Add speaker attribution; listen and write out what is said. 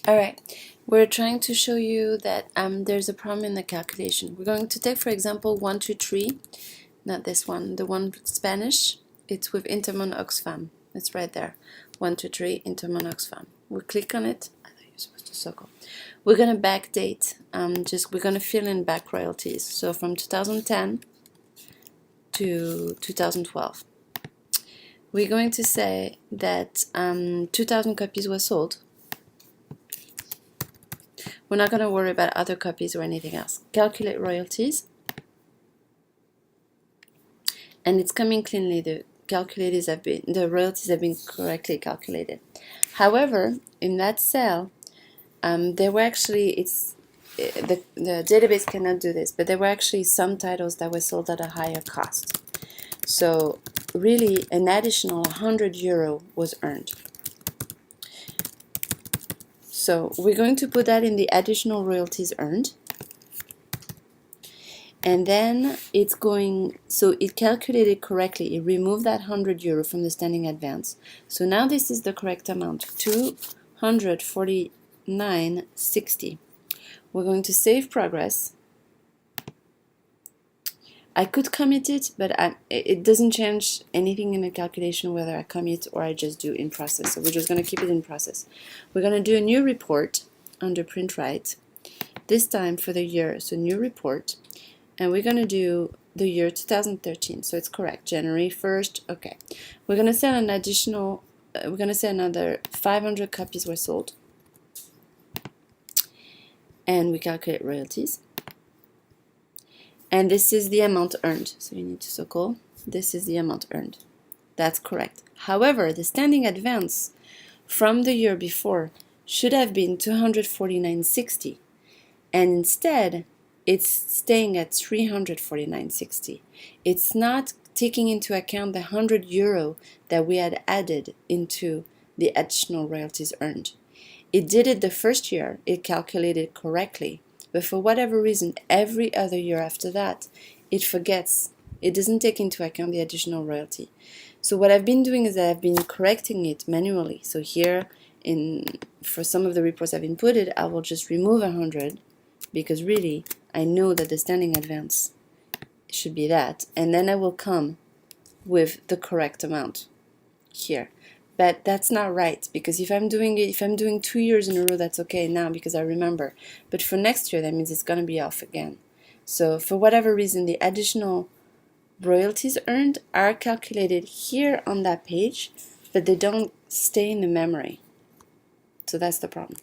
Speaker 1: Alright, we're trying to show you that there's a problem in the calculation. We're going to take, for example, 123, not this one, the one with Spanish. It's with Intermon Oxfam. It's right there. 123, Intermon Oxfam. We'll click on it. I thought you were supposed to circle. We're going to backdate, we're going to fill in back royalties. So from 2010 to 2012. We're going to say that 2,000 copies were sold. We're not going to worry about other copies or anything else. Calculate royalties. And it's coming cleanly. The royalties have been correctly calculated. However, in that cell, there were actually, the database cannot do this, but there were actually some titles that were sold at a higher cost. So really, an additional €100 was earned. So we're going to put that in the additional royalties earned. And then it's going, so it calculated correctly. It removed that €100 from the standing advance. So now this is the correct amount, 249.60. We're going to save progress. I could commit it, but it doesn't change anything in the calculation whether I commit or I just do in process. So we're just going to keep it in process. We're going to do a new report under print write, this time for the year, so new report, and we're going to do the year 2013, so it's correct, January 1st, okay. We're going to say an additional, we're going to say another 500 copies were sold, and we calculate royalties. And this is the amount earned. So you need to circle. This is the amount earned. That's correct. However, the standing advance from the year before should have been 249.60. And instead, it's staying at 349.60. It's not taking into account the €100 that we had added into the additional royalties earned. It did it the first year. It calculated correctly. But for whatever reason, every other year after that, it forgets. It doesn't take into account the additional royalty. So what I've been doing is that I've been correcting it manually. So here, for some of the reports I've inputted, I will just remove 100 because really, I know that the standing advance should be that. And then I will come with the correct amount here. But that's not right, because if I'm doing 2 years in a row, that's okay now because I remember. But for next year, that means it's going to be off again. So for whatever reason, the additional royalties earned are calculated here on that page, but they don't stay in the memory. So that's the problem.